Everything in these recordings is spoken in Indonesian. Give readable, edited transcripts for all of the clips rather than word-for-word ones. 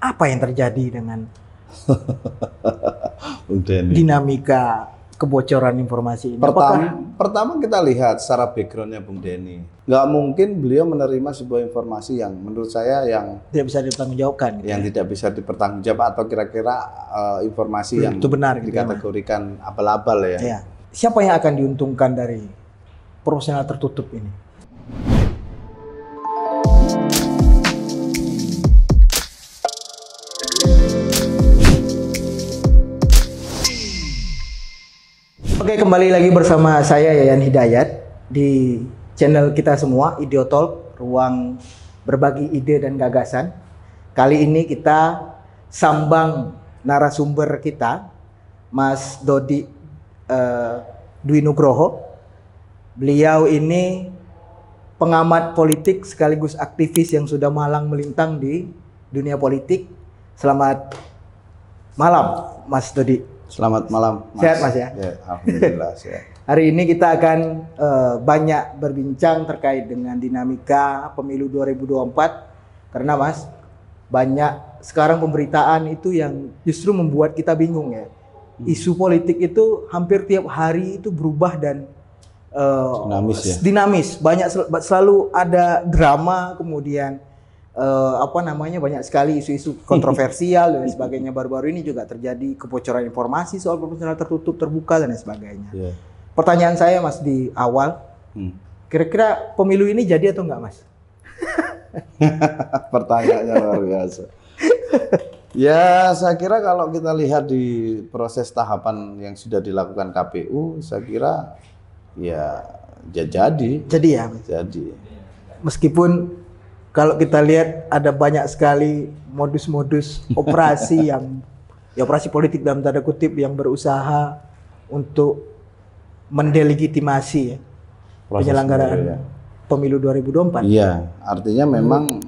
apa yang terjadi dengan Bung Denny. dinamika kebocoran informasi ini? Pertama kita lihat secara backgroundnya Bung Denny. Nggak mungkin beliau menerima sebuah informasi yang menurut saya yang tidak bisa dipertanggungjawabkan, gitu yang ya? tidak bisa dipertanggungjawabkan atau kira-kira informasi yang itu benar, gitu dikategorikan abal-abal ya. Ya. Siapa yang akan diuntungkan dari proporsional tertutup ini? Oke, kembali lagi bersama saya Yayan Hidayat di channel kita semua, Ideo Talk, ruang berbagi ide dan gagasan. Kali ini kita sambang narasumber kita, Mas Dodi Dwi Nugroho. Beliau ini pengamat politik sekaligus aktivis yang sudah malang melintang di dunia politik. Selamat malam, Mas Dodi. Selamat malam, Mas. Sehat, Mas, ya? Ya, alhamdulillah sehat. Hari ini kita akan banyak berbincang terkait dengan dinamika pemilu 2024. Karena, Mas, banyak sekarang pemberitaan itu yang justru membuat kita bingung, ya. Isu politik itu hampir tiap hari itu berubah dan Dinamis, ya? Dinamis. Selalu ada drama, kemudian banyak sekali isu-isu kontroversial dan sebagainya. Baru-baru ini juga terjadi kebocoran informasi soal proporsional tertutup, terbuka dan sebagainya. Yeah. Pertanyaan saya, Mas, di awal, kira-kira pemilu ini jadi atau enggak, Mas? Pertanyaannya luar biasa. Ya, saya kira kalau kita lihat di proses tahapan yang sudah dilakukan KPU, saya kira ya jadi. Jadi ya, Mas? Jadi. Meskipun kalau kita lihat ada banyak sekali modus-modus operasi operasi politik dalam tanda kutip yang berusaha untuk mendelegitimasi, ya, penyelenggaraan pemilu 2024. Iya, artinya memang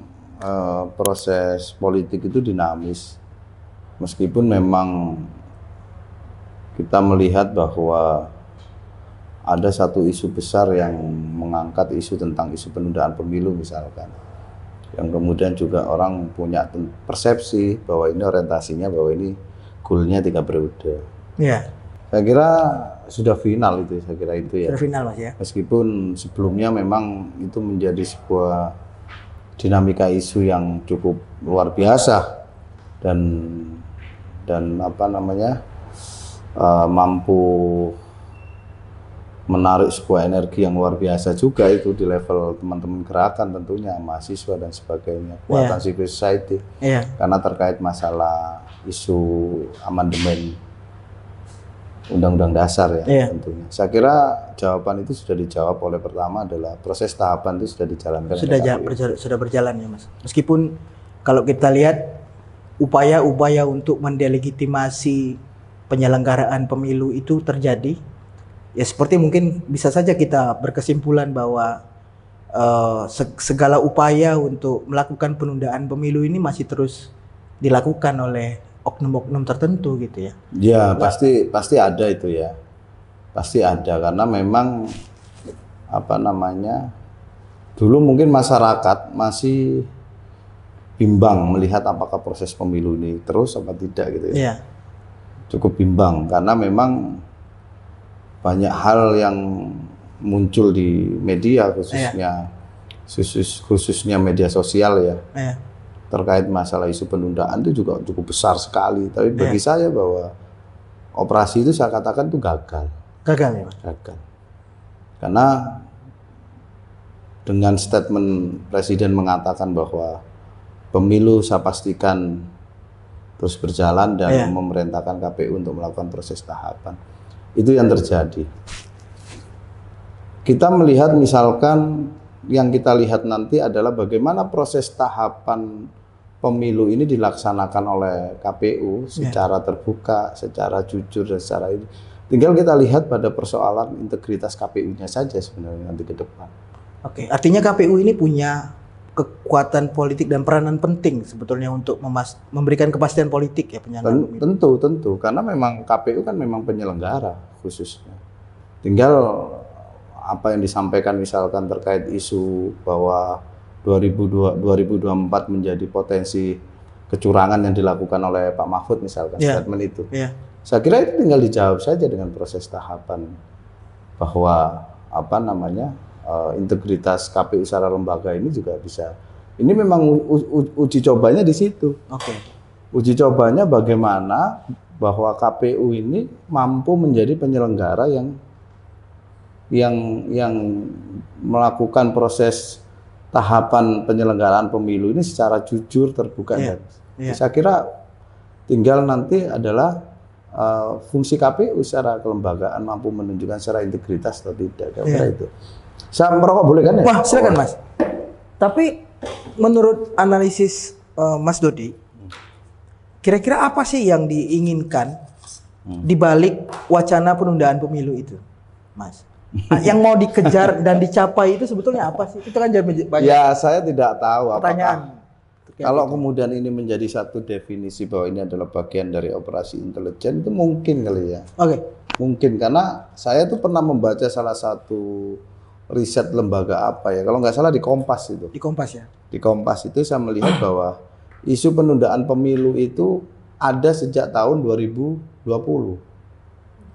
proses politik itu dinamis. Meskipun memang kita melihat bahwa ada satu isu besar yang mengangkat isu tentang isu penundaan pemilu misalkan. Yang kemudian juga orang punya persepsi bahwa ini orientasinya, bahwa ini goalnya 3 periode. Iya. Saya kira sudah final itu, saya kira itu ya. Sudah final, Mas, ya. Meskipun sebelumnya memang itu menjadi sebuah dinamika isu yang cukup luar biasa dan mampu menarik sebuah energi yang luar biasa juga itu di level teman-teman gerakan, tentunya mahasiswa dan sebagainya, kekuatan civil society, karena terkait masalah isu amandemen Undang-Undang Dasar ya, tentunya. Saya kira jawaban itu sudah dijawab oleh pertama adalah proses tahapan itu sudah dijalankan. Sudah berjalan ya, Mas. Meskipun kalau kita lihat upaya-upaya untuk mendelegitimasi penyelenggaraan pemilu itu terjadi. Ya, seperti mungkin bisa saja kita berkesimpulan bahwa segala upaya untuk melakukan penundaan pemilu ini masih terus dilakukan oleh oknum-oknum tertentu, gitu ya. Ya, pasti ada itu ya. Pasti ada, karena memang dulu mungkin masyarakat masih bimbang melihat apakah proses pemilu ini terus apa tidak gitu ya. Iya. Cukup bimbang karena memang banyak hal yang muncul di media khususnya media sosial ya, terkait masalah isu penundaan itu juga cukup besar sekali. Tapi bagi saya bahwa operasi itu saya katakan itu gagal ya, Mas? Gagal karena dengan statement Presiden mengatakan bahwa pemilu saya pastikan terus berjalan dan memerintahkan KPU untuk melakukan proses tahapan. Itu yang terjadi. Kita melihat misalkan yang kita lihat nanti adalah bagaimana proses tahapan pemilu ini dilaksanakan oleh KPU secara terbuka, secara jujur, dan secara ini. Tinggal kita lihat pada persoalan integritas KPU-nya saja sebenarnya nanti ke depan. Oke, artinya KPU ini punya kekuatan politik dan peranan penting sebetulnya untuk memberikan kepastian politik ya penyelenggaraan pemilu. Tentu, karena memang KPU kan memang penyelenggara khususnya. Tinggal apa yang disampaikan misalkan terkait isu bahwa 2024 menjadi potensi kecurangan yang dilakukan oleh Pak Mahfud misalkan, statement itu. Saya kira itu tinggal dijawab saja dengan proses tahapan bahwa integritas KPU secara lembaga ini juga bisa. Ini memang uji cobanya di situ. Uji cobanya bagaimana bahwa KPU ini mampu menjadi penyelenggara yang melakukan proses tahapan penyelenggaraan pemilu ini secara jujur, terbuka. Saya kira tinggal nanti adalah fungsi KPU secara kelembagaan mampu menunjukkan secara integritas atau tidak. Kira itu. Saya merokok boleh kan ya? Wah, silakan Mas. Tapi menurut analisis Mas Dodi, kira-kira apa sih yang diinginkan di balik wacana penundaan pemilu itu, Mas? Yang mau dikejar dan dicapai itu sebetulnya apa sih? Itu kan banyak. Ya, saya tidak tahu pertanyaan. Kalau kemudian ini menjadi satu definisi bahwa ini adalah bagian dari operasi intelijen, itu mungkin kali ya. Mungkin, karena saya tuh pernah membaca salah satu riset lembaga apa ya, kalau nggak salah di Kompas itu. Di Kompas ya? Di Kompas itu saya melihat bahwa isu penundaan pemilu itu ada sejak tahun 2020.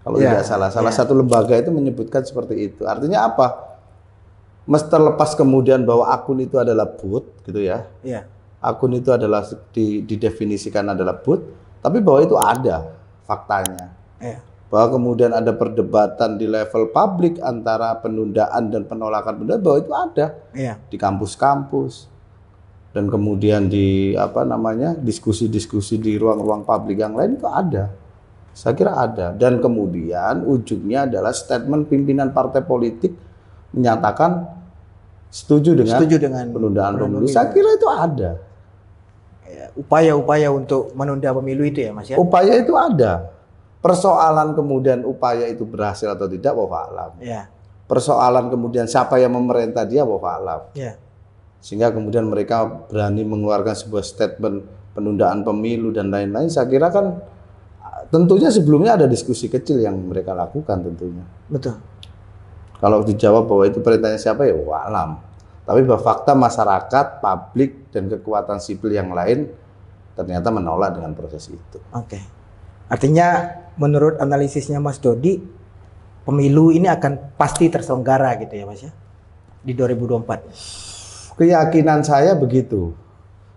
Kalau tidak salah satu lembaga itu menyebutkan seperti itu. Artinya apa? Terlepas kemudian bahwa akun itu adalah bot, gitu ya. Akun itu adalah didefinisikan adalah bot, tapi bahwa itu ada faktanya. Bahwa kemudian ada perdebatan di level publik antara penundaan dan penolakan penundaan, bahwa itu ada di kampus-kampus dan kemudian di diskusi-diskusi di ruang-ruang publik yang lain itu ada. Saya kira ada, dan kemudian ujungnya adalah statement pimpinan partai politik menyatakan setuju dengan penundaan pemilu. Saya kira itu ada. Upaya-upaya untuk menunda pemilu itu ya, Mas ya? Upaya itu ada. Persoalan kemudian upaya itu berhasil atau tidak, wallahu a'lam. Persoalan kemudian siapa yang memerintah dia, wallahu a'lam. Sehingga kemudian mereka berani mengeluarkan sebuah statement penundaan pemilu dan lain-lain. Saya kira kan tentunya sebelumnya ada diskusi kecil yang mereka lakukan tentunya. Betul. Kalau dijawab bahwa itu perintahnya siapa ya walam. Tapi bahwa fakta masyarakat, publik, dan kekuatan sipil yang lain ternyata menolak dengan proses itu. Artinya menurut analisisnya Mas Dodi, pemilu ini akan pasti terselenggara gitu ya Mas ya? Di 2024. Keyakinan saya begitu.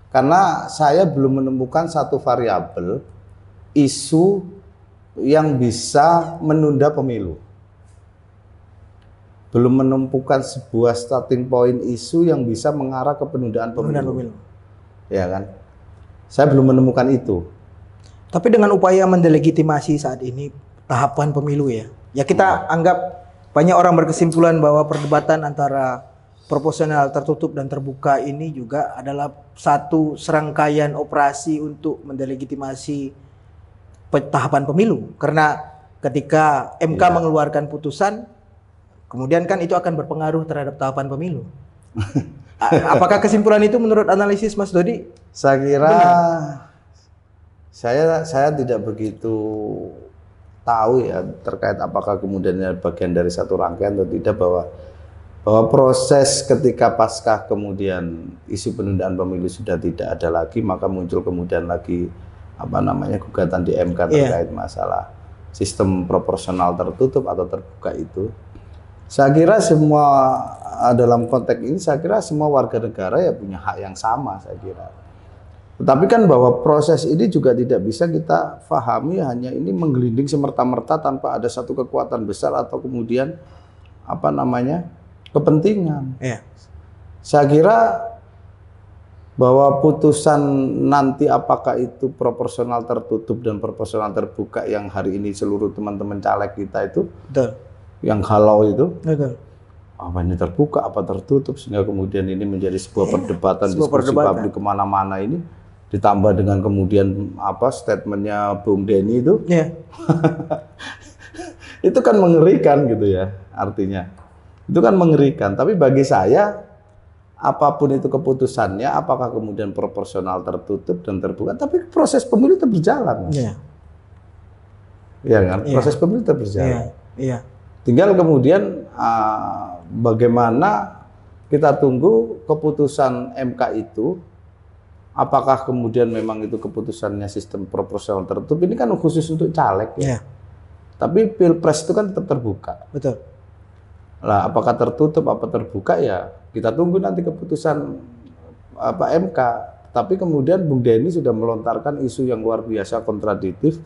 Karena saya belum menemukan satu variabel isu yang bisa menunda pemilu. Belum menemukan sebuah starting point isu yang bisa mengarah ke penundaan pemilu. Ya kan? Saya belum menemukan itu. Tapi dengan upaya mendelegitimasi saat ini tahapan pemilu ya. Ya kita anggap banyak orang berkesimpulan bahwa perdebatan antara proporsional tertutup dan terbuka ini juga adalah satu serangkaian operasi untuk mendelegitimasi tahapan pemilu, karena ketika MK mengeluarkan putusan, kemudian kan itu akan berpengaruh terhadap tahapan pemilu. Apakah kesimpulan itu menurut analisis Mas Dodi? Saya kira saya tidak begitu tahu ya terkait apakah kemudian bagian dari satu rangkaian atau tidak, bahwa proses ketika pasca kemudian isu penundaan pemilu sudah tidak ada lagi, maka muncul kemudian lagi gugatan di MK terkait masalah sistem proporsional tertutup atau terbuka itu. Saya kira semua dalam konteks ini, saya kira semua warga negara ya punya hak yang sama, saya kira. Tetapi kan bahwa proses ini juga tidak bisa kita pahami hanya ini menggelinding semerta-merta tanpa ada satu kekuatan besar atau kemudian kepentingan. Saya kira bahwa putusan nanti apakah itu proporsional tertutup dan proporsional terbuka yang hari ini seluruh teman-teman caleg kita itu yang halau itu apa ini terbuka apa tertutup, sehingga kemudian ini menjadi sebuah perdebatan, diskusi publik kemana-mana ini, ditambah dengan kemudian statementnya Bung Denny itu itu kan mengerikan gitu ya, artinya itu kan mengerikan. Tapi bagi saya apapun itu keputusannya, apakah kemudian proporsional tertutup dan terbuka, tapi proses pemilu tetap berjalan. Iya kan? Proses pemilu tetap berjalan. Tinggal kemudian bagaimana kita tunggu keputusan MK itu, apakah kemudian memang itu keputusannya sistem proporsional tertutup, ini kan khusus untuk caleg ya. Tapi pilpres itu kan tetap terbuka. Betul. Lah, apakah tertutup apa terbuka ya kita tunggu nanti keputusan MK. Tapi kemudian Bung Denny sudah melontarkan isu yang luar biasa kontradiktif,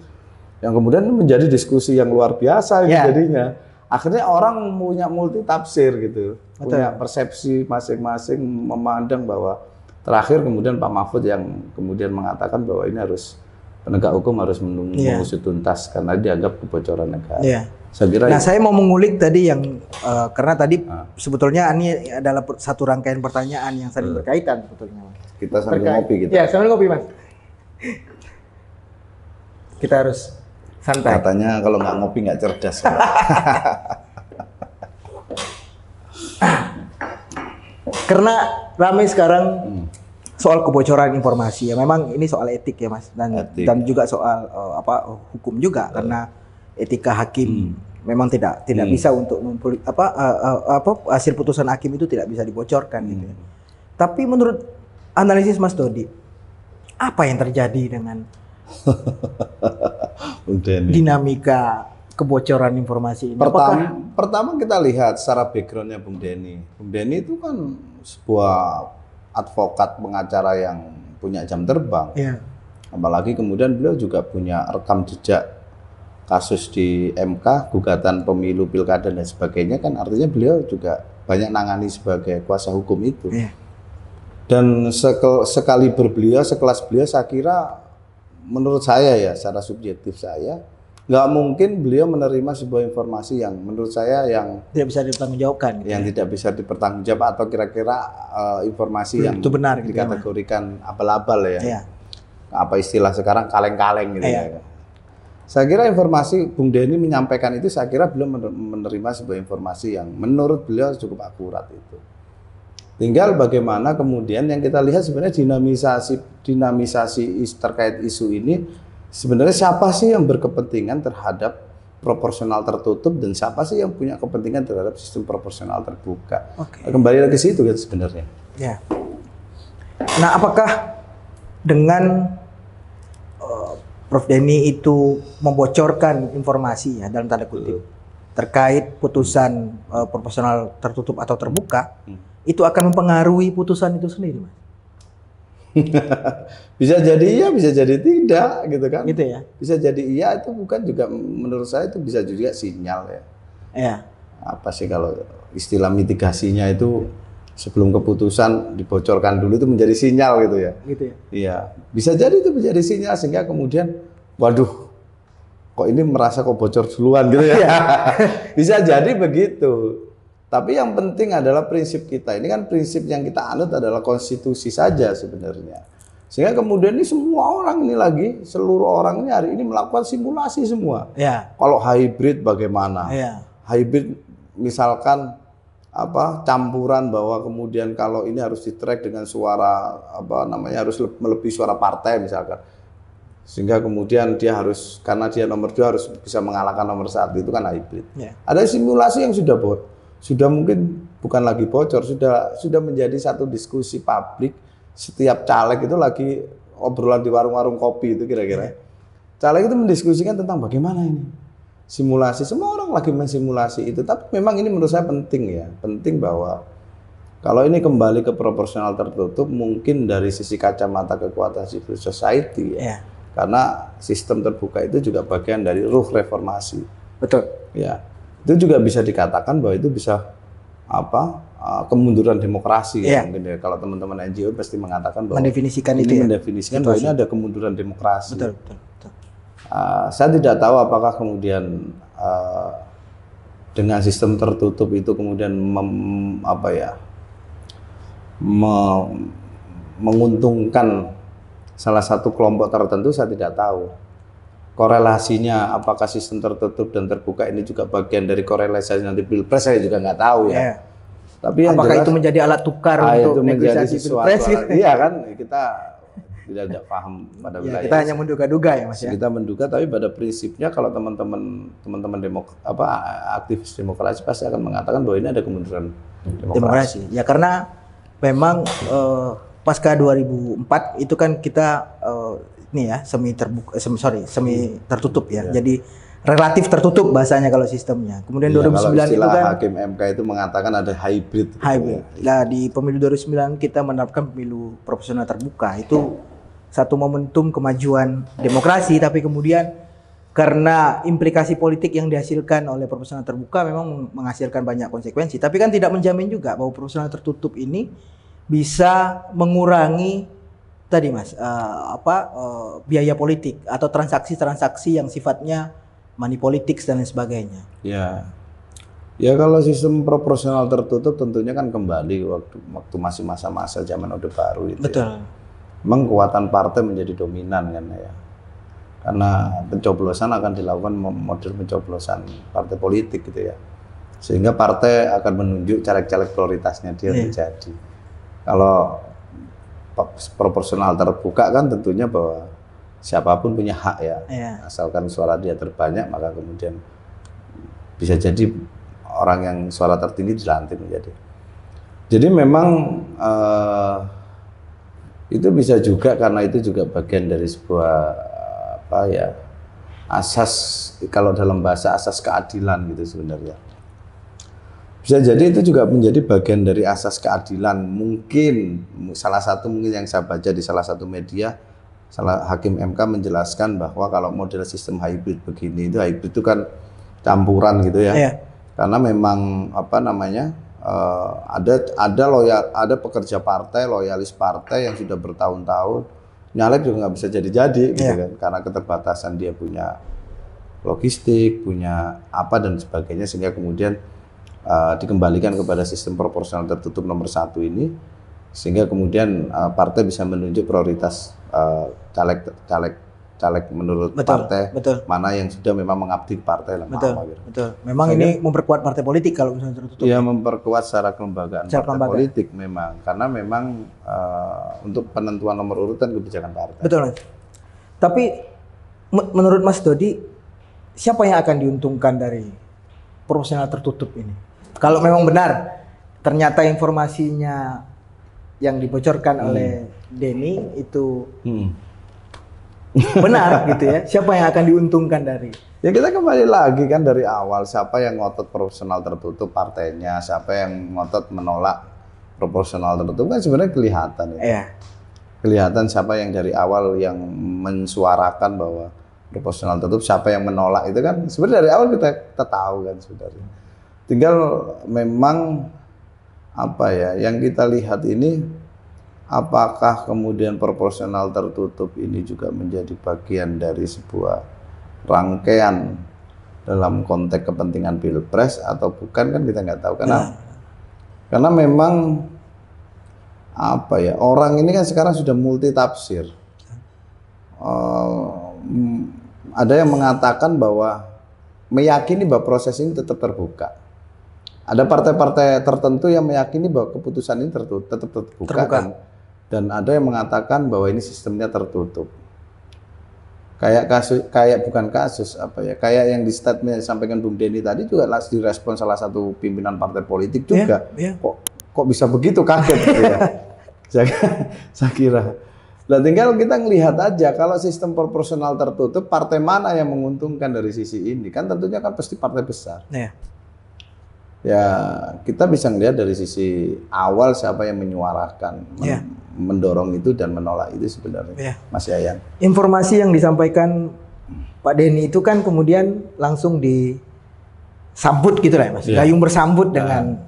yang kemudian menjadi diskusi yang luar biasa jadinya. Akhirnya orang punya multi tafsir gitu, punya persepsi masing-masing, memandang bahwa terakhir kemudian Pak Mahfud yang kemudian mengatakan bahwa ini harus penegak hukum harus mengusut tuntas karena dianggap kebocoran negara. Saya kira saya mau mengulik tadi yang karena tadi sebetulnya ini adalah satu rangkaian pertanyaan yang saling berkaitan sebetulnya. Kita sambil ngopi kita. Ya, sambil ngopi, Mas. Kita harus santai. Katanya kalau nggak ngopi nggak cerdas. Karena ramai sekarang soal kebocoran informasi ya, memang ini soal etik ya Mas, dan juga soal hukum juga, karena etika hakim memang tidak bisa untuk hasil putusan hakim itu tidak bisa dibocorkan gitu ya. Tapi menurut analisis Mas Dodi, apa yang terjadi dengan dinamika kebocoran informasi ini? Pertama kita lihat secara backgroundnya Bung Denny. Bung Denny itu kan sebuah advokat pengacara yang punya jam terbang. Apalagi kemudian beliau juga punya rekam jejak kasus di MK, gugatan pemilu, pilkada dan sebagainya, kan artinya beliau juga banyak nangani sebagai kuasa hukum itu. Dan sekaliber beliau, sekelas beliau, saya kira menurut saya ya, secara subjektif saya, nggak mungkin beliau menerima sebuah informasi yang menurut saya yang tidak bisa dipertanggungjawabkan, yang tidak bisa dipertanggungjawabkan, atau kira-kira informasi yang itu benar dikategorikan abal-abal ya. Apa istilah sekarang, kaleng-kaleng gitu ya. Saya kira informasi Bung Denny menyampaikan itu, saya kira beliau menerima sebuah informasi yang menurut beliau cukup akurat itu. Tinggal bagaimana kemudian yang kita lihat sebenarnya dinamisasi terkait isu ini. Sebenarnya siapa sih yang berkepentingan terhadap proporsional tertutup dan siapa sih yang punya kepentingan terhadap sistem proporsional terbuka? Kembali lagi ke situ kan sebenarnya. Nah, apakah dengan Prof Denny itu membocorkan informasi ya dalam tanda kutip terkait putusan proporsional tertutup atau terbuka, itu akan mempengaruhi putusan itu sendiri, Mas? Bisa jadi iya, bisa jadi tidak, gitu kan? Gitu ya. Bisa jadi iya, itu bukan juga menurut saya itu bisa juga sinyal ya. Apa sih kalau istilah mitigasinya itu sebelum keputusan dibocorkan dulu itu menjadi sinyal gitu ya. Gitu ya. Iya, bisa jadi itu menjadi sinyal sehingga kemudian waduh, kok ini merasa kok bocor duluan gitu ya. Bisa jadi begitu. Tapi yang penting adalah prinsip kita. Ini kan prinsip yang kita anut adalah konstitusi saja sebenarnya. Sehingga kemudian ini semua orang ini lagi, seluruh orang ini hari ini melakukan simulasi semua. Kalau hybrid bagaimana? Hybrid misalkan campuran bahwa kemudian kalau ini harus di-track dengan suara harus melebihi suara partai misalkan. Sehingga kemudian dia harus, karena dia nomor 2 harus bisa mengalahkan nomor 1, itu kan hybrid. Ada simulasi yang sudah mungkin bukan lagi bocor, sudah menjadi satu diskusi publik. Setiap caleg itu lagi obrolan di warung-warung kopi itu kira-kira. Caleg itu mendiskusikan tentang bagaimana ini simulasi, semua orang lagi mensimulasi itu. Tapi memang ini menurut saya penting ya, penting bahwa kalau ini kembali ke proporsional tertutup, mungkin dari sisi kacamata kekuatan civil society ya. Karena sistem terbuka itu juga bagian dari ruh reformasi. Betul. Ya. Itu juga bisa dikatakan bahwa itu bisa kemunduran demokrasi ya, mungkin ya. Kalau teman-teman NGO pasti mengatakan bahwa mendefinisikan bahwa ini ada kemunduran demokrasi. Betul. Saya tidak tahu apakah kemudian dengan sistem tertutup itu kemudian menguntungkan salah satu kelompok tertentu, saya tidak tahu. Korelasinya apakah sistem tertutup dan terbuka ini juga bagian dari korelasi nanti pilpres, saya juga nggak tau ya. Tapi yang apakah jelas, itu menjadi alat tukar untuk negosiasi pilpres? Iya kan, kita tidak paham pada wilayah. Kita hanya menduga-duga ya Mas ya. Kita menduga, tapi pada prinsipnya kalau teman-teman aktivis demokrasi pasti akan mengatakan bahwa ini ada kemunduran demokrasi. Ya karena memang pasca 2004 itu kan kita ini ya semi tertutup ya. Jadi relatif tertutup bahasanya kalau sistemnya. Kemudian 2009 kalau itu kan Hakim MK itu mengatakan ada hybrid. hybrid. Nah, di pemilu 2009 kita menerapkan pemilu proporsional terbuka. Itu satu momentum kemajuan demokrasi, tapi kemudian karena implikasi politik yang dihasilkan oleh proporsional terbuka memang menghasilkan banyak konsekuensi. Tapi kan tidak menjamin juga bahwa proporsional tertutup ini bisa mengurangi tadi Mas biaya politik atau transaksi-transaksi yang sifatnya money politics dan lain sebagainya. Ya kalau sistem proporsional tertutup tentunya kan kembali waktu masih masa-masa zaman Orde Baru itu. Betul. Ya. Memang kekuatan partai menjadi dominan kan ya. Karena pencoblosan akan dilakukan model pencoblosan partai politik gitu ya. Sehingga partai akan menunjuk caleg-caleg prioritasnya dia untuk jadi. Kalau proporsional terbuka kan tentunya bahwa siapapun punya hak ya. Asalkan suara dia terbanyak maka kemudian bisa jadi orang yang suara tertinggi dilantik menjadi. Jadi memang itu bisa juga karena itu juga bagian dari sebuah asas, kalau dalam bahasa asas keadilan gitu sebenarnya. Bisa jadi itu juga menjadi bagian dari asas keadilan. Mungkin salah satu yang saya baca di salah satu media, Hakim MK menjelaskan bahwa kalau model sistem hybrid begini, itu hybrid itu kan campuran gitu ya. Karena memang ada pekerja partai, loyalis partai yang sudah bertahun-tahun nyalek juga nggak bisa jadi-jadi gitu kan, karena keterbatasan dia punya logistik, punya apa dan sebagainya, sehingga kemudian dikembalikan kepada sistem proporsional tertutup nomor 1 ini, sehingga kemudian partai bisa menunjuk prioritas caleg menurut partai mana yang sudah memang mengabdi partai lama gitu. Betul. Memang ini memperkuat partai politik kalau misalnya tertutup. Iya, memperkuat secara kelembagaan partai politik memang, karena memang untuk penentuan nomor urutan kebijakan partai. Betul. Tapi menurut Mas Dodi, siapa yang akan diuntungkan dari proporsional tertutup ini? Kalau memang benar ternyata informasinya yang dibocorkan oleh Denny itu benar gitu ya, siapa yang akan diuntungkan dari? Ya kita kembali lagi kan dari awal, siapa yang ngotot proporsional tertutup partainya, siapa yang ngotot menolak proporsional tertutup kan sebenarnya kelihatan ya. Kelihatan siapa yang dari awal yang mensuarakan bahwa proporsional tertutup, siapa yang menolak itu kan sebenarnya dari awal kita tahu kan sebenarnya. Tinggal memang yang kita lihat ini, apakah kemudian proporsional tertutup ini juga menjadi bagian dari sebuah rangkaian dalam konteks kepentingan pilpres atau bukan, kan kita nggak tahu. Karena memang orang ini kan sekarang sudah multi tafsir. Ada yang mengatakan bahwa meyakini bahwa proses ini tetap terbuka. Ada partai-partai tertentu yang meyakini bahwa keputusan ini tetap terbuka. Dan ada yang mengatakan bahwa ini sistemnya tertutup. Kayak yang di statement yang disampaikan Bung Denny tadi juga direspon salah satu pimpinan partai politik juga. Kok bisa begitu, kaget gitu ya. Saya kira. Nah, tinggal kita ngelihat aja kalau sistem proporsional tertutup, partai mana yang menguntungkan dari sisi ini? Kan tentunya kan pasti partai besar. Ya, kita bisa ngelihat dari sisi awal siapa yang menyuarakan, mendorong itu dan menolak itu sebenarnya, Mas Yayan. Informasi yang disampaikan Pak Denny itu kan kemudian langsung disambut gitu lah ya Mas, gayung bersambut dengan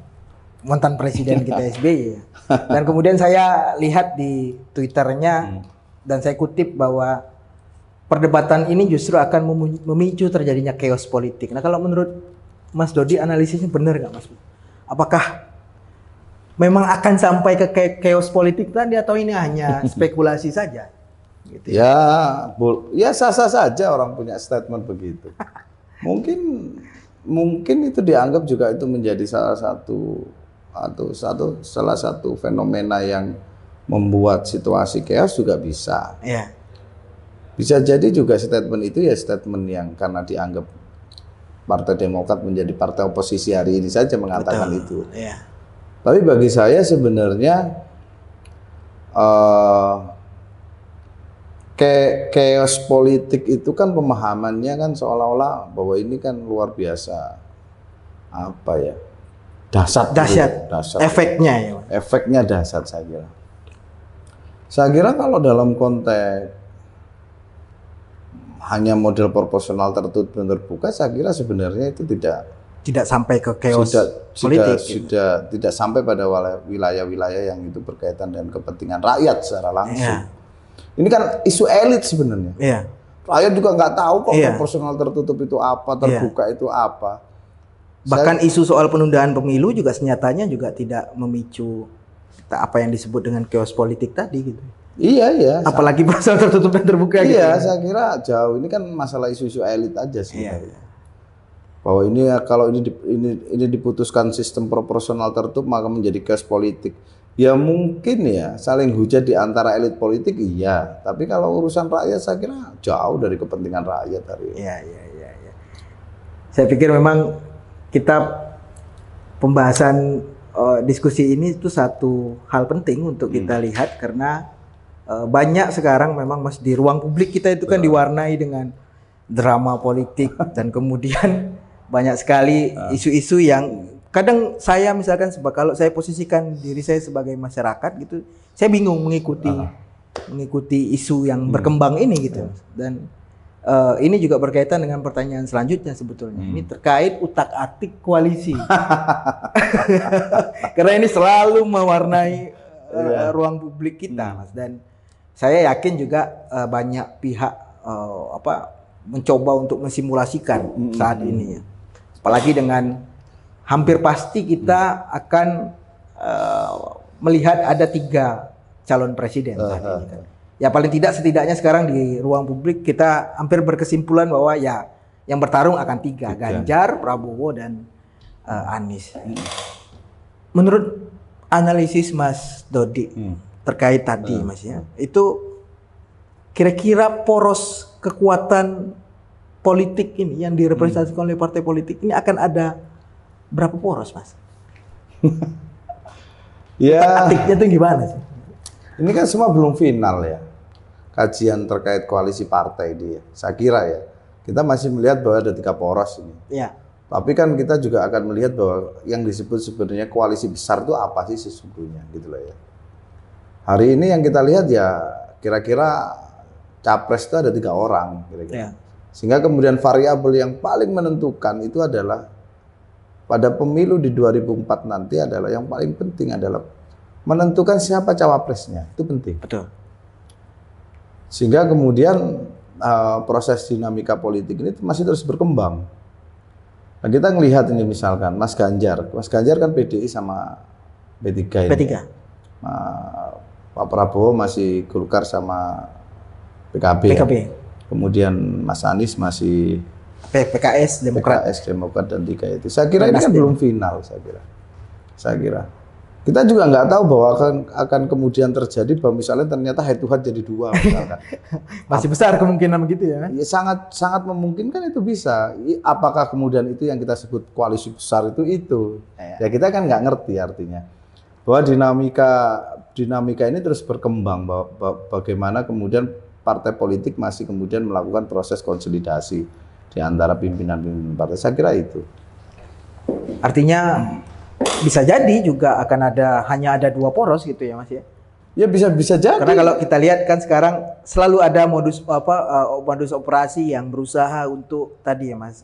mantan presiden kita SBY. Dan kemudian saya lihat di Twitternya dan saya kutip bahwa perdebatan ini justru akan memicu terjadinya chaos politik. Nah, kalau menurut Mas Dodi analisisnya benar nggak Mas? Apakah memang akan sampai ke chaos politik tadi atau ini hanya spekulasi saja? Gitu. Ya sah-sah saja orang punya statement begitu. Mungkin itu dianggap juga itu menjadi salah satu fenomena yang membuat situasi chaos juga bisa. Bisa jadi juga statement itu ya statement yang karena dianggap Partai Demokrat menjadi partai oposisi hari ini saja mengatakan itu. Tapi bagi saya sebenarnya eh, chaos politik itu kan pemahamannya kan seolah-olah bahwa ini kan luar biasa, apa ya, dahsyat, dahsyat. Efeknya ya, Mas. Efeknya dahsyat saya kira. Saya kira kalau dalam konteks hanya model proporsional tertutup dan terbuka, saya kira sebenarnya itu tidak sampai ke chaos sudah politik. tidak sampai pada wilayah-wilayah yang itu berkaitan dengan kepentingan rakyat secara langsung. Ini kan isu elit sebenarnya. Rakyat juga nggak tahu kok proporsional tertutup itu apa, terbuka itu apa. Bahkan isu soal penundaan pemilu juga senyatanya juga tidak memicu apa yang disebut dengan chaos politik tadi gitu. Iya. Apalagi proporsional tertutup dan terbuka gitu. Iya, saya kira jauh. Ini kan masalah isu-isu elit aja sebenarnya. Bahwa ini kalau ini diputuskan sistem proporsional tertutup maka menjadi chaos politik. Ya mungkin ya saling hujat di antara elit politik iya, tapi kalau urusan rakyat saya kira jauh dari kepentingan rakyat hari ini. Iya. Saya pikir memang kita pembahasan diskusi ini itu satu hal penting untuk kita lihat karena banyak sekarang memang Mas di ruang publik kita itu kan diwarnai dengan drama politik dan kemudian banyak sekali isu-isu yang kadang saya misalkan kalau saya posisikan diri saya sebagai masyarakat gitu, saya bingung mengikuti isu yang berkembang ini gitu. Dan ini juga berkaitan dengan pertanyaan selanjutnya sebetulnya. Ini terkait utak-atik koalisi. Karena ini selalu mewarnai ruang publik kita, Mas. Dan saya yakin juga banyak pihak mencoba untuk mensimulasikan saat ini ya. Apalagi dengan hampir pasti kita akan melihat ada 3 calon presiden saat ini kan. Ya paling setidaknya sekarang di ruang publik kita hampir berkesimpulan bahwa ya yang bertarung akan 3, Ganjar, Prabowo dan Anies. Menurut analisis Mas Dodi terkait tadi Mas ya, itu kira-kira poros kekuatan politik ini yang direpresentasikan oleh partai politik ini akan ada berapa poros, Mas? Ya, taktiknya itu gimana sih? Ini kan semua belum final ya. Kajian terkait koalisi partai dia. Saya kira ya, kita masih melihat bahwa ada 3 poros ini. Iya. Tapi kan kita juga akan melihat bahwa yang disebut sebenarnya koalisi besar itu apa sih sesungguhnya, gitu loh ya. Hari ini yang kita lihat ya kira-kira capres itu ada 3 orang, kira-kira. Iya. Sehingga kemudian variabel yang paling menentukan itu adalah pada pemilu di 2004 nanti adalah yang paling penting adalah menentukan siapa cawapresnya. Itu penting. Betul. Sehingga kemudian proses dinamika politik ini masih terus berkembang. Nah, kita melihat ini misalkan Mas Ganjar kan PDI sama P3 ini. P3. Pak Prabowo masih Golkar sama PKB. Kemudian Mas Anies masih PKS, Demokrat dan 3 itu. Saya kira ini kan belum final, saya kira. Kita juga nggak tahu bahwa akan kemudian terjadi bahwa misalnya ternyata head to head jadi 2 misalkan. Masih besar kemungkinan begitu ya? Ya sangat memungkinkan itu bisa. Apakah kemudian itu yang kita sebut koalisi besar itu? Ya kita kan nggak ngerti artinya. Bahwa dinamika ini terus berkembang bahwa bagaimana kemudian partai politik masih kemudian melakukan proses konsolidasi di antara pimpinan-pimpinan partai. Saya kira itu. Artinya bisa jadi juga akan hanya ada 2 poros gitu ya Mas ya? Ya bisa jadi. Karena kalau kita lihat kan sekarang selalu ada modus operasi yang berusaha untuk tadi ya Mas.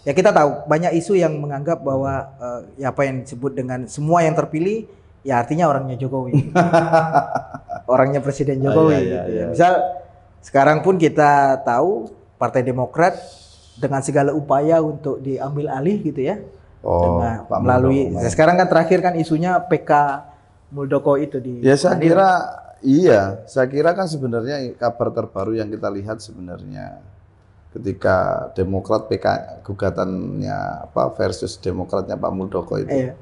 Ya kita tahu banyak isu yang menganggap bahwa ya apa yang disebut dengan semua yang terpilih ya artinya orangnya Jokowi. Orangnya Presiden Jokowi gitu ya. Misal sekarang pun kita tahu Partai Demokrat dengan segala upaya untuk diambil alih gitu ya. Melalui sekarang kan terakhir kan isunya PK Muldoko itu di ya saya kira kan sebenarnya kabar terbaru yang kita lihat sebenarnya ketika Demokrat PK gugatannya versus Demokratnya Pak Muldoko itu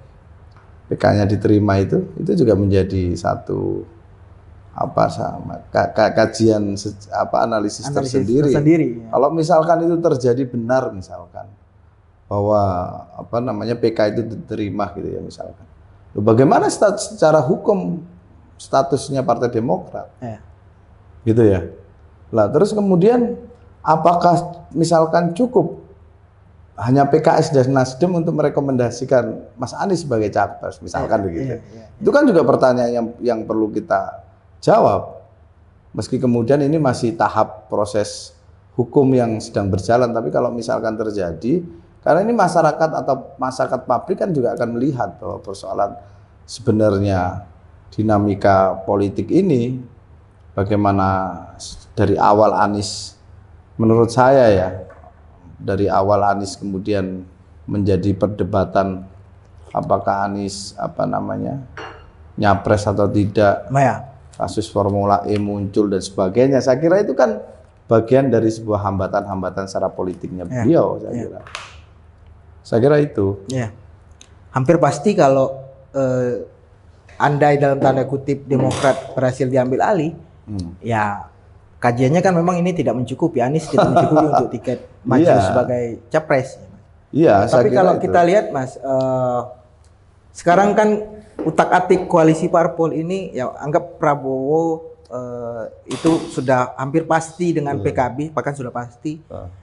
PK-nya diterima itu juga menjadi satu kajian analisis tersendiri. Kalau misalkan itu terjadi benar misalkan bahwa PK itu diterima gitu ya misalkan. Bagaimana secara hukum statusnya Partai Demokrat. Ya. Gitu ya. Lah terus kemudian apakah misalkan cukup hanya PKS dan Nasdem untuk merekomendasikan Mas Anies sebagai capres, misalkan begitu. Itu kan juga pertanyaan yang perlu kita jawab. Meski kemudian ini masih tahap proses hukum yang sedang berjalan, tapi kalau misalkan terjadi, karena ini masyarakat atau masyarakat publik kan juga akan melihat bahwa persoalan sebenarnya dinamika politik ini, bagaimana dari awal Anies, menurut saya ya, dari awal Anies kemudian menjadi perdebatan apakah Anies nyapres atau tidak, kasus Formula E muncul dan sebagainya. Saya kira itu kan bagian dari sebuah hambatan-hambatan secara politiknya beliau. Saya kira itu. Ya. Hampir pasti kalau andai dalam tanda kutip Demokrat berhasil diambil alih, ya kajiannya kan memang ini tidak mencukupi, Anies tidak mencukupi untuk tiket maju sebagai capres. Iya. Tapi kalau kita lihat Mas, sekarang kan utak-atik koalisi parpol ini, ya anggap Prabowo itu sudah hampir pasti dengan PKB, bahkan sudah pasti.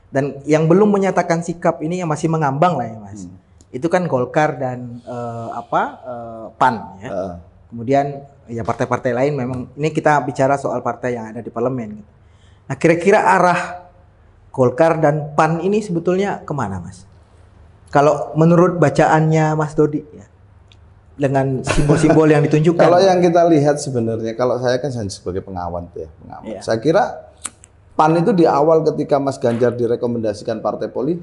Dan yang belum menyatakan sikap ini yang masih mengambang lah ya Mas. Itu kan Golkar dan PAN ya. Kemudian ya partai-partai lain memang, ini kita bicara soal partai yang ada di parlemen. Nah kira-kira arah Golkar dan PAN ini sebetulnya kemana Mas? Kalau menurut bacaannya Mas Dodi ya, dengan simbol-simbol yang ditunjukkan. Kalau yang kita lihat sebenarnya, kalau saya kan sebagai pengawan tuh ya, saya kira PAN itu di awal ketika Mas Ganjar direkomendasikan partai politik,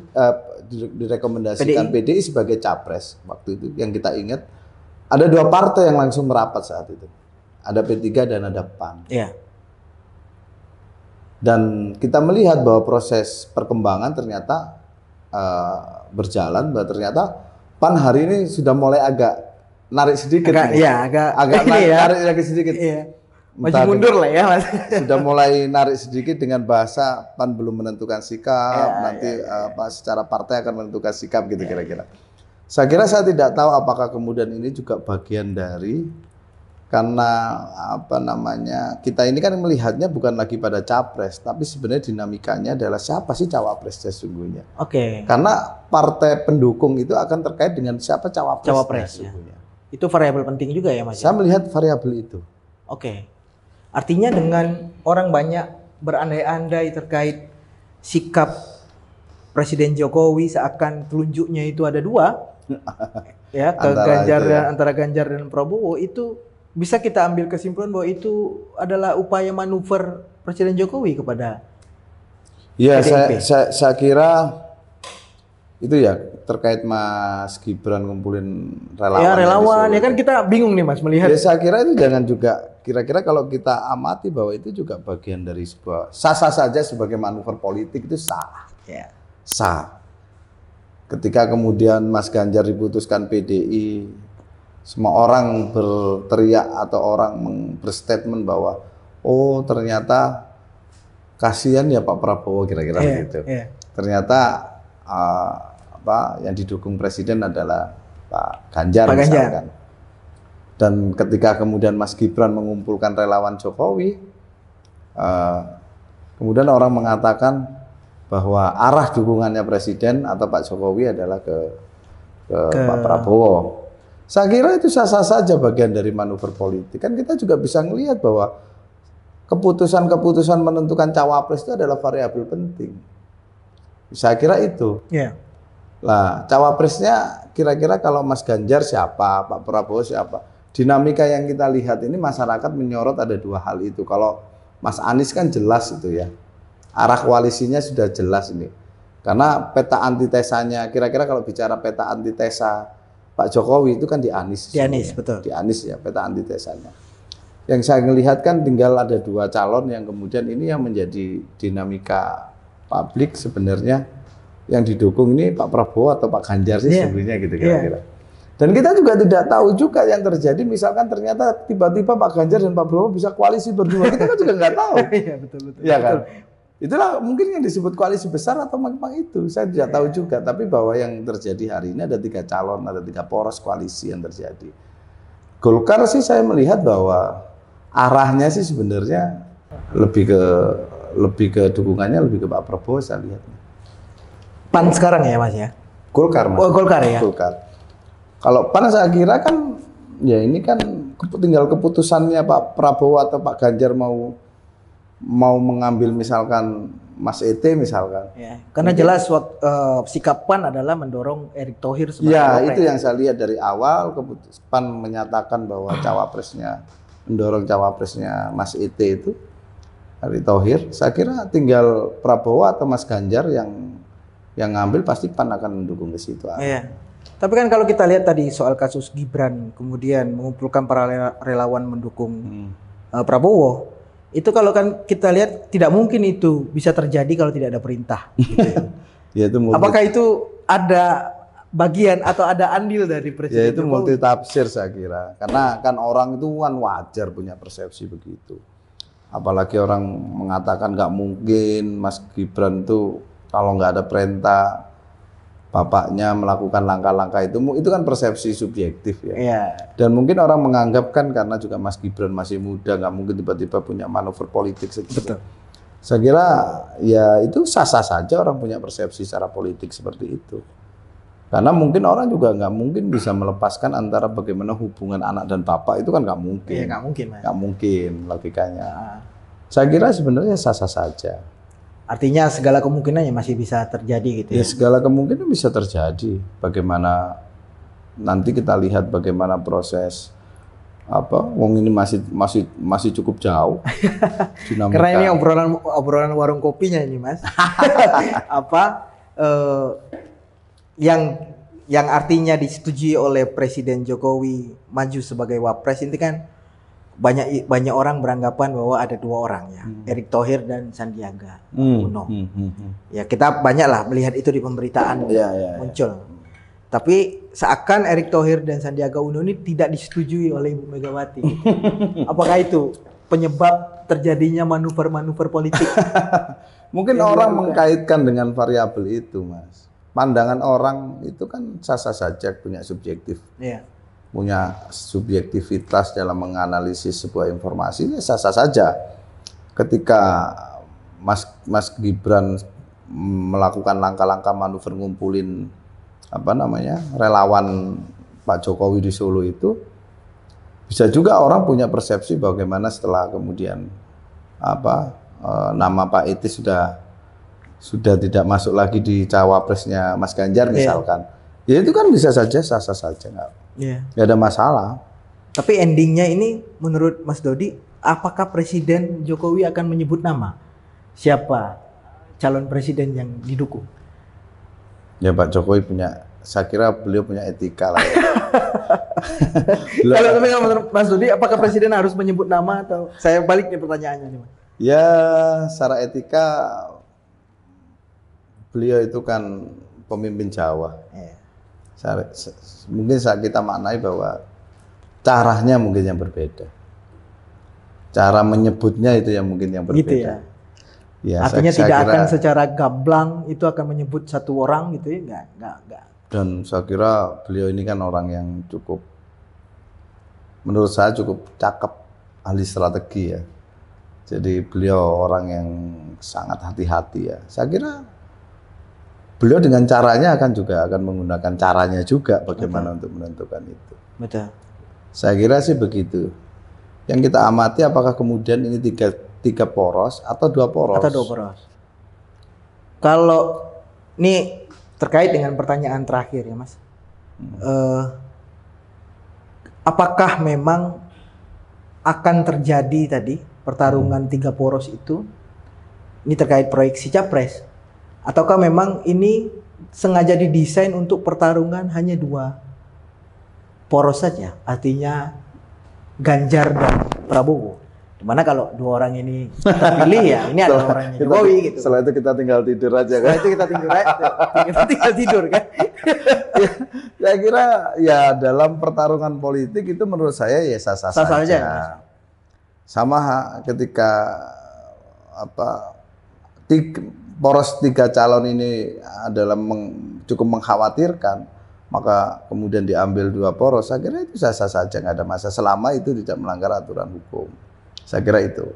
direkomendasikan PDI sebagai capres waktu itu, yang kita ingat ada dua partai yang langsung merapat saat itu. Ada P3 dan ada PAN. Iya. Dan kita melihat bahwa proses perkembangan ternyata berjalan, bahwa ternyata PAN hari ini sudah mulai agak narik sedikit. Agak narik sedikit. Iya. Maju mundur lah ya Mas. Sudah mulai narik sedikit dengan bahasa PAN belum menentukan sikap, secara partai akan menentukan sikap gitu kira-kira. Saya kira saya tidak tahu apakah kemudian ini juga bagian dari, karena kita ini kan melihatnya bukan lagi pada capres, tapi sebenarnya dinamikanya adalah siapa sih cawapresnya sesungguhnya. Karena partai pendukung itu akan terkait dengan siapa cawapresnya sesungguhnya. Itu variabel penting juga ya Mas. Saya melihat variabel itu. Artinya dengan orang banyak berandai-andai terkait sikap Presiden Jokowi seakan telunjuknya itu ada dua. Ya, antara Ganjar dan Prabowo, itu bisa kita ambil kesimpulan bahwa itu adalah upaya manuver Presiden Jokowi kepada PDIP. Saya kira itu ya terkait Mas Gibran ngumpulin relawan. Ya relawan, ya kan kita bingung nih Mas melihat. Ya saya kira itu jangan juga, kira-kira kalau kita amati bahwa itu juga bagian dari sebuah sah-sah saja sebagai manuver politik, itu sah. Sah. Ketika kemudian Mas Ganjar diputuskan PDI, semua orang berteriak atau orang berstatement bahwa oh ternyata kasihan ya Pak Prabowo, kira-kira begitu. Ternyata yang didukung presiden adalah Pak Ganjar misalkan. Dan ketika kemudian Mas Gibran mengumpulkan relawan Jokowi, kemudian orang mengatakan bahwa arah dukungannya presiden atau Pak Jokowi adalah ke Pak Prabowo. Saya kira itu sah-sah saja bagian dari manuver politik. Kan kita juga bisa melihat bahwa keputusan-keputusan menentukan cawapres itu adalah variabel penting. Saya kira itu. Lah, cawapresnya kira-kira kalau Mas Ganjar siapa, Pak Prabowo siapa? Dinamika yang kita lihat ini masyarakat menyorot ada dua hal itu. Kalau Mas Anies kan jelas itu ya. Arah koalisinya sudah jelas ini. Karena peta antitesanya, kira-kira kalau bicara peta antitesa Pak Jokowi itu kan di Anies. Di Anies, betul. Di Anies ya, peta antitesanya. Yang saya melihat kan tinggal ada dua calon yang kemudian ini yang menjadi dinamika publik sebenarnya, yang didukung ini Pak Prabowo atau Pak Ganjar sih sebenarnya gitu kira-kira. Dan kita juga tidak tahu juga yang terjadi, misalkan ternyata tiba-tiba Pak Ganjar dan Pak Prabowo bisa koalisi berdua, kita kan juga nggak tahu. Iya betul. Iya kan? Itulah mungkin yang disebut koalisi besar atau memang itu, saya tidak tahu juga. Tapi bahwa yang terjadi hari ini ada 3 calon, ada 3 poros koalisi yang terjadi. Golkar sih saya melihat bahwa arahnya sih sebenarnya lebih ke dukungannya lebih ke Pak Prabowo saya lihat. PAN sekarang ya Mas ya? Golkar Mas. Oh Golkar ya? Golkar. Kalau PAN saya kira kan ya ini kan tinggal keputusannya Pak Prabowo atau Pak Ganjar mau mengambil misalkan Mas ET misalkan. Ya, karena jelas sikap PAN adalah mendorong Erick Thohir sebagai ya, wapres. itu yang saya lihat dari awal PAN menyatakan bahwa mendorong cawapresnya Mas ET itu Erick Thohir. Saya kira tinggal Prabowo atau Mas Ganjar yang ngambil, pasti PAN akan mendukung ke situ. Iya. Tapi kan kalau kita lihat tadi soal kasus Gibran kemudian mengumpulkan para relawan mendukung Prabowo. Itu kalau kan kita lihat tidak mungkin itu bisa terjadi kalau tidak ada perintah. Gitu ya. Ya, itu apakah itu ada bagian atau ada andil dari Presiden Ya itu Jokowi? multi tafsir saya kira. Karena kan orang itu kan wajar punya persepsi begitu. Apalagi orang mengatakan nggak mungkin Mas Gibran tuh kalau nggak ada perintah bapaknya melakukan langkah-langkah itu kan persepsi subjektif ya. Iya. Dan mungkin orang menganggap kan karena juga Mas Gibran masih muda, nggak mungkin tiba-tiba punya manuver politik segitu. Betul. Saya kira ya itu sah-sah saja orang punya persepsi secara politik seperti itu. Karena mungkin orang juga nggak mungkin bisa melepaskan antara bagaimana hubungan anak dan bapak, itu kan nggak mungkin. Iya, nggak mungkin, Mas. Nggak mungkin logikanya. Saya kira sebenarnya sah-sah saja. Artinya segala kemungkinannya masih bisa terjadi gitu ya? Ya segala kemungkinan bisa terjadi. Bagaimana nanti kita lihat bagaimana proses wong ini masih cukup jauh. Karena ini obrolan warung kopinya ini Mas. Yang artinya disetujui oleh Presiden Jokowi maju sebagai wapres ini kan banyak orang beranggapan bahwa ada dua orang ya, Erick Thohir dan Sandiaga Uno. Ya kita banyaklah melihat itu di pemberitaan muncul. Tapi seakan Erick Thohir dan Sandiaga Uno ini tidak disetujui oleh Ibu Megawati. Apakah itu penyebab terjadinya manuver-manuver politik? Mungkin orang mengkaitkan dengan variabel itu, Mas. Pandangan orang itu kan sah-sah saja punya subjektif. Iya. Punya subjektivitas dalam menganalisis sebuah informasi, ya sah-sah saja. Ketika Mas Gibran melakukan langkah-langkah manuver ngumpulin relawan Pak Jokowi di Solo itu, bisa juga orang punya persepsi bagaimana setelah kemudian nama Pak Iti sudah tidak masuk lagi di cawapresnya Mas Ganjar misalkan. Ya itu kan bisa saja sah-sah saja, nggak ada masalah. Tapi endingnya ini menurut Mas Dodi, apakah Presiden Jokowi akan menyebut nama siapa calon presiden yang didukung? Ya Pak Jokowi saya kira beliau punya etika lah. Ya. Kalau menurut Mas Dodi, apakah Presiden harus menyebut nama atau saya balik nih pertanyaannya nih Mas? Ya secara etika beliau itu kan pemimpin Jawa. Mungkin saat kita maknai bahwa caranya mungkin yang berbeda, cara menyebutnya itu yang mungkin yang berbeda. Gitu ya. Ya, artinya tidak akan secara gamblang itu akan menyebut satu orang gitu ya, enggak. Dan saya kira beliau ini kan orang yang menurut saya cukup cakep, ahli strategi ya. Jadi beliau orang yang sangat hati-hati ya. Saya kira beliau dengan caranya akan menggunakan caranya juga bagaimana untuk menentukan itu. Betul. Saya kira sih begitu. Yang kita amati apakah kemudian ini tiga poros atau dua poros. Kalau ini terkait dengan pertanyaan terakhir ya Mas. Apakah memang akan terjadi tadi pertarungan tiga poros itu? Ini terkait proyeksi capres. Ataukah memang ini sengaja didesain untuk pertarungan hanya dua poros saja, artinya Ganjar dan Prabowo. Dimana kalau dua orang ini terpilih ya ini adalah orangnya Jokowi gitu. Setelah itu kita tinggal tidur aja kan. Setelah itu kita tinggal tidur kan. Ya, saya kira ya dalam pertarungan politik itu menurut saya ya sah-sah saja. Sama ketika poros tiga calon ini adalah cukup mengkhawatirkan, maka kemudian diambil dua poros, saya kira itu sah-sah saja, nggak ada masalah selama itu tidak melanggar aturan hukum. Saya kira itu.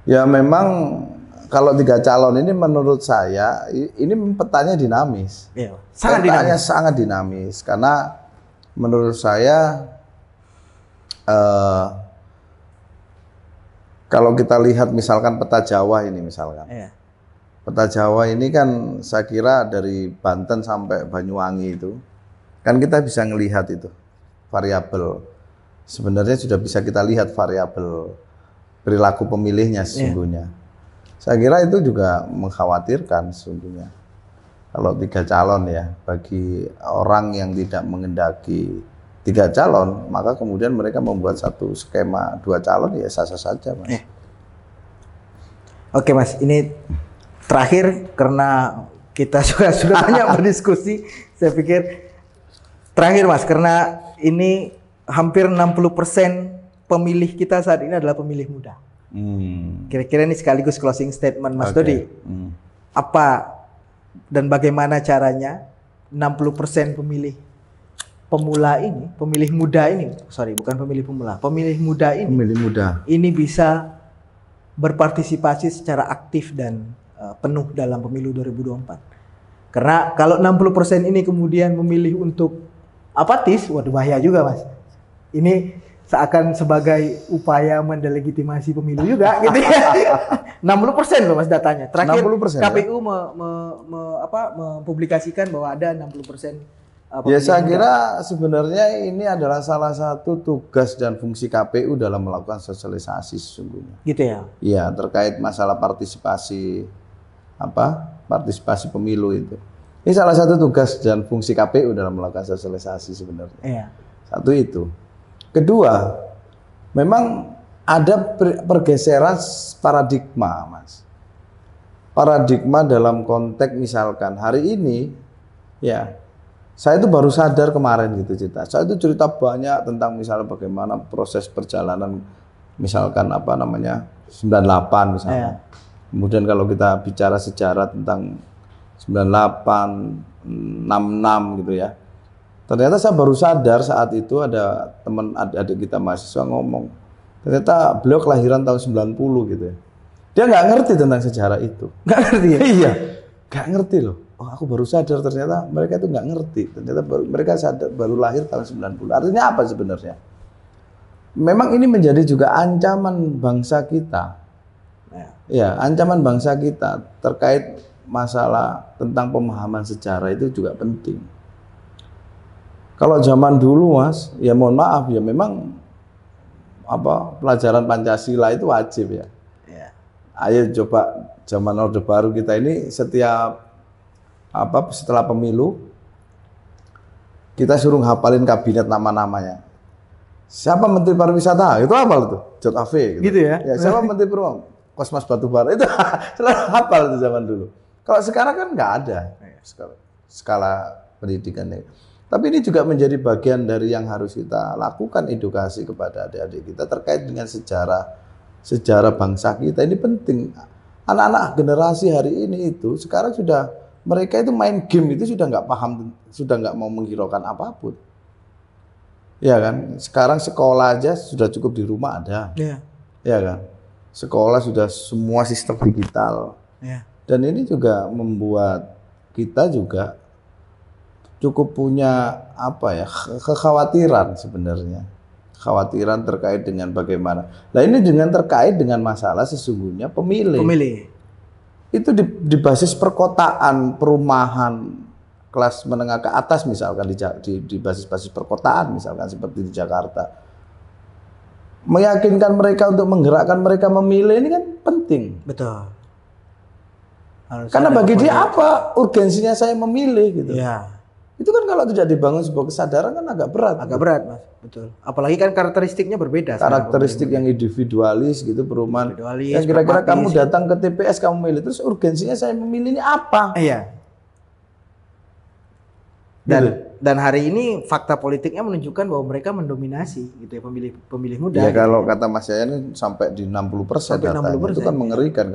Ya memang kalau 3 calon ini menurut saya ini petanya dinamis. Iya, sangat Petanya dinamis. sangat dinamis karena menurut saya kalau kita lihat misalkan peta Jawa ini misalkan. Iya. Peta Jawa ini kan saya kira dari Banten sampai Banyuwangi itu kan kita bisa ngelihat itu variabel. Sebenarnya sudah bisa kita lihat variabel perilaku pemilihnya sesungguhnya. Saya kira itu juga mengkhawatirkan sesungguhnya. Kalau 3 calon ya, bagi orang yang tidak mengendaki 3 calon, maka kemudian mereka membuat satu skema 2 calon ya sah-sah saja, Mas. Oke Mas, ini terakhir karena kita juga sudah banyak berdiskusi, saya pikir terakhir Mas, karena ini hampir 60% pemilih kita saat ini adalah pemilih muda. Kira-kira ini sekaligus closing statement Mas Dodi. Apa dan bagaimana caranya 60% pemilih pemula ini, pemilih muda ini, sorry bukan pemilih pemula, pemilih muda ini bisa berpartisipasi secara aktif dan penuh dalam pemilu 2024. Karena kalau 60% ini kemudian memilih untuk apatis, waduh bahaya juga Mas. Ini seakan sebagai upaya mendelegitimasi pemilu juga gitu ya. 60% loh Mas datanya. Terakhir 60%, KPU mempublikasikan bahwa ada 60% ya saya kira sebenarnya ini adalah salah satu tugas dan fungsi KPU dalam melakukan sosialisasi sesungguhnya. Gitu ya. Iya, terkait masalah partisipasi pemilu itu. Ini salah satu tugas dan fungsi KPU dalam melakukan sosialisasi sebenarnya. Iya. Satu itu. Kedua, memang ada pergeseran paradigma, Mas. Paradigma dalam konteks misalkan hari ini, ya, saya itu baru sadar kemarin gitu cerita. Saya itu cerita banyak tentang misalnya bagaimana proses perjalanan, misalkan 98 misalnya. Kemudian kalau kita bicara sejarah tentang 98, 66 gitu ya. Ternyata saya baru sadar saat itu ada teman adik-adik kita mahasiswa ngomong, ternyata beliau kelahiran tahun 90 gitu ya. Dia nggak ngerti tentang sejarah itu. Nggak ngerti ya? Iya, nggak ngerti loh. Oh, aku baru sadar ternyata mereka itu nggak ngerti. Ternyata mereka sadar baru lahir tahun 90. Artinya apa sebenarnya? Memang ini menjadi juga ancaman bangsa kita. Ya, ancaman bangsa kita terkait masalah tentang pemahaman sejarah itu juga penting. Kalau zaman dulu Mas, ya mohon maaf ya memang pelajaran Pancasila itu wajib ya. Ayo coba zaman Orde Baru kita ini setiap setelah pemilu kita suruh hafalin kabinet nama-namanya. Siapa Menteri Pariwisata? Itu hafal tuh, Jod Afe. Gitu ya? Siapa Menteri Perhubungan? Kosmas Batubara. Itu selalu hafal itu zaman dulu. Kalau sekarang kan nggak ada skala pendidikannya. Tapi ini juga menjadi bagian dari yang harus kita lakukan edukasi kepada adik-adik kita terkait dengan sejarah bangsa kita. Ini penting. Anak-anak generasi hari ini itu sekarang sudah mereka itu main game itu sudah nggak paham, sudah nggak mau menghiraukan apapun. Ya kan? Sekarang sekolah aja sudah cukup di rumah ada. Ya kan? Sekolah sudah semua sistem digital. Dan ini juga membuat kita juga cukup punya kekhawatiran sebenarnya. Kekhawatiran terkait dengan bagaimana. Nah ini dengan terkait dengan masalah sesungguhnya pemilih. Itu di basis perkotaan, perumahan, kelas menengah ke atas misalkan di basis perkotaan misalkan seperti di Jakarta. Meyakinkan mereka untuk menggerakkan mereka memilih ini kan penting. Betul. Karena bagi dia apa urgensinya saya memilih gitu. Ya. Itu kan kalau tidak dibangun sebuah kesadaran kan agak berat. Agak berat Mas, betul. Apalagi kan karakteristiknya berbeda. Karakteristik yang individualis gitu, perumahan. Individualis, Yang kira-kira kamu pragmatis. datang ke TPS kamu milih, terus urgensinya saya memilih ini apa? Iya. Dan hari ini fakta politiknya menunjukkan bahwa mereka mendominasi gitu ya pemilih muda. Ya gitu. kalau kata Mas Yayan sampai di 60% Sampai datanya. 60%, Itu kan mengerikan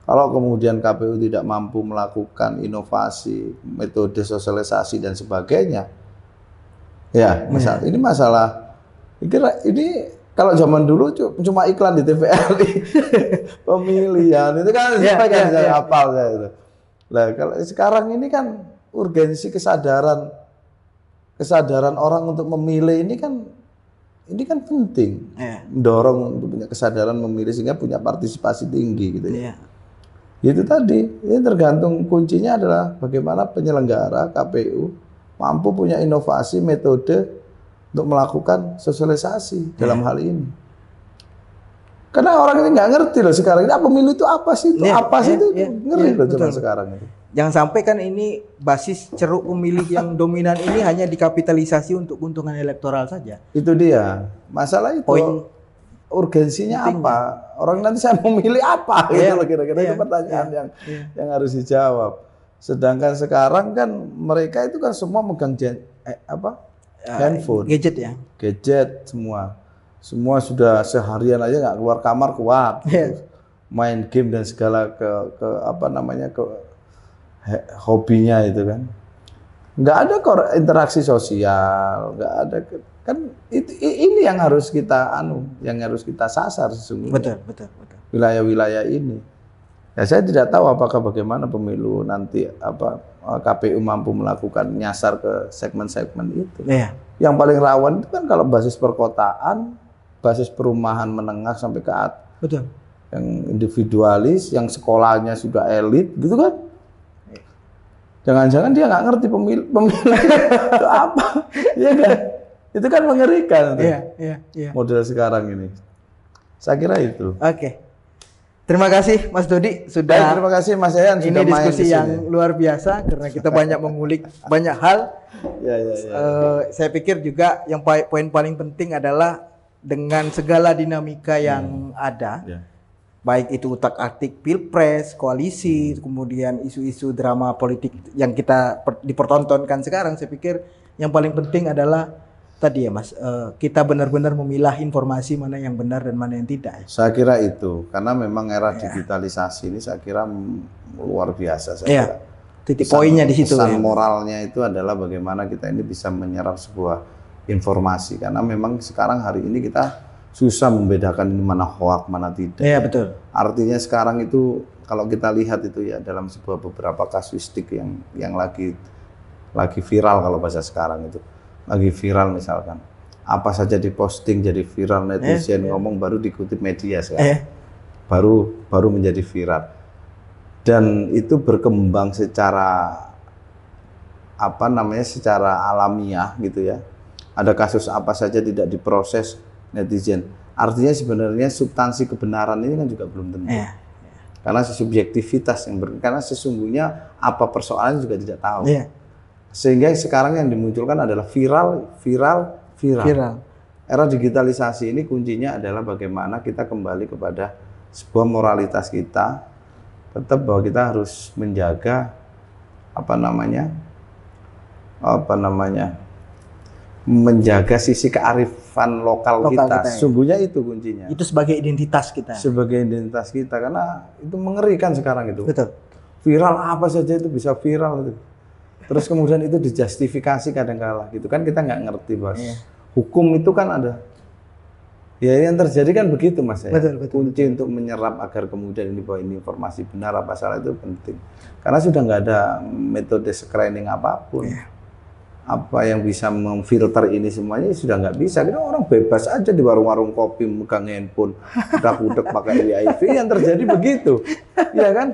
kalau kemudian KPU tidak mampu melakukan inovasi, metode sosialisasi dan sebagainya. Ya, ini masalah. Ini Kalau zaman dulu cuma iklan di TVRI pemilihan itu kan saya hafal saya itu. Nah, kalau sekarang ini kan urgensi kesadaran orang untuk memilih ini kan penting. Mendorong untuk punya kesadaran memilih sehingga punya partisipasi tinggi gitu ya. Itu tadi, ini tergantung kuncinya adalah bagaimana penyelenggara KPU mampu punya inovasi metode untuk melakukan sosialisasi dalam hal ini. Karena orang ini nggak ngerti loh sekarang ini pemilu itu apa sih? Ngeri loh zaman sekarang itu. Jangan sampai kan ini basis ceruk pemilih yang dominan ini hanya dikapitalisasi untuk keuntungan elektoral saja. Itu dia. Masalah itu urgensinya apa? Orang nanti saya memilih apa? Gitu loh kira-kira itu pertanyaan yang harus dijawab. Sedangkan sekarang kan mereka itu kan semua megang handphone, gadget semua sudah seharian aja nggak keluar kamar kuat, main game dan segala ke hobinya itu kan, nggak ada interaksi sosial, nggak ada kan ini yang harus kita sasar sesungguhnya. Betul. Wilayah-wilayah ini. Ya saya tidak tahu apakah bagaimana pemilu nanti KPU mampu melakukan nyasar ke segmen-segmen itu. Yang paling rawan itu kan kalau basis perkotaan, basis perumahan menengah sampai ke atas. Betul. Yang individualis, yang sekolahnya sudah elit, gitu kan? Jangan-jangan dia nggak ngerti pemilu itu apa, ya kan? Itu kan mengerikan. Iya. Model sekarang ini. Saya kira itu. Oke. Terima kasih Mas Dodi sudah. Terima kasih Mas Yayan sudah main diskusi yang luar biasa karena kita banyak mengulik banyak hal. Saya pikir juga yang poin paling penting adalah dengan segala dinamika yang ada, baik itu utak-atik pilpres, koalisi, kemudian isu-isu drama politik yang kita dipertontonkan sekarang, saya pikir yang paling penting adalah tadi ya Mas, kita benar-benar memilah informasi mana yang benar dan mana yang tidak. Saya kira itu, karena memang era digitalisasi ini saya kira luar biasa. Saya kira. Titik poinnya di situ. Pesan moralnya itu adalah bagaimana kita ini bisa menyerap sebuah informasi, karena memang sekarang hari ini kita susah membedakan ini mana hoak, mana tidak. Iya betul. Artinya sekarang itu kalau kita lihat itu ya dalam sebuah beberapa kasuistik yang lagi viral kalau bahasa sekarang itu. Lagi viral misalkan, apa saja diposting jadi viral, netizen ngomong baru dikutip media sekarang, baru menjadi viral, dan itu berkembang secara secara alamiah gitu ya. Ada kasus apa saja tidak diproses netizen, artinya sebenarnya substansi kebenaran ini kan juga belum tentu, karena subjektivitas karena sesungguhnya apa persoalan juga tidak tahu. Sehingga sekarang yang dimunculkan adalah viral. Era digitalisasi ini kuncinya adalah bagaimana kita kembali kepada sebuah moralitas kita, tetap bahwa kita harus menjaga menjaga sisi kearifan lokal kita. Sungguhnya itu kuncinya. Itu sebagai identitas kita. Karena itu mengerikan sekarang itu. Betul. Viral apa saja itu bisa viral itu. Terus kemudian itu dijustifikasi kadang-kala gitu kan, kita nggak ngerti Bos. Hukum itu kan ada. Ya yang terjadi kan begitu Mas ya. Betul. Kunci untuk menyerap agar kemudian ini bahwa ini informasi benar apa salah itu penting. Karena sudah nggak ada metode screening apapun. Apa yang bisa memfilter ini semuanya sudah nggak bisa. Kita orang bebas aja di warung-warung kopi megang handphone, udak-udak pakai WiFi, yang terjadi begitu. Iya kan?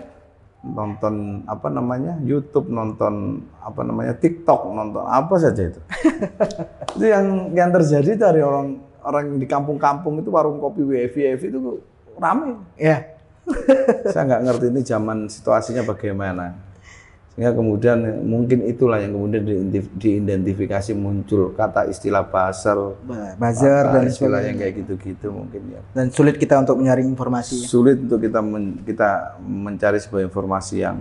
Nonton YouTube, nonton TikTok, nonton apa saja itu. Itu yang terjadi dari orang di kampung-kampung itu warung kopi WiFi itu ramai. Saya nggak ngerti ini zaman situasinya bagaimana. Sehingga kemudian mungkin itulah yang kemudian diidentifikasi muncul kata istilah buzzer dan istilah yang kayak gitu-gitu mungkin ya. Dan sulit kita untuk menyaring informasi. Sulit untuk kita mencari sebuah informasi yang.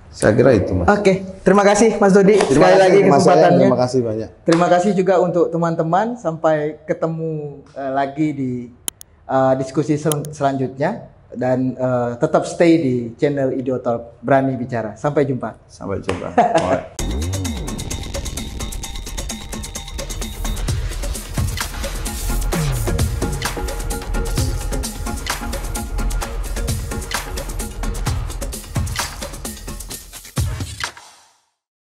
Saya kira itu Mas. Oke, terima kasih Mas Dodi sekali lagi kesempatannya. Terima kasih banyak. Terima kasih juga untuk teman-teman, sampai ketemu lagi di diskusi selanjutnya. Dan tetap stay di channel Ideo Talk, berani bicara. Sampai jumpa.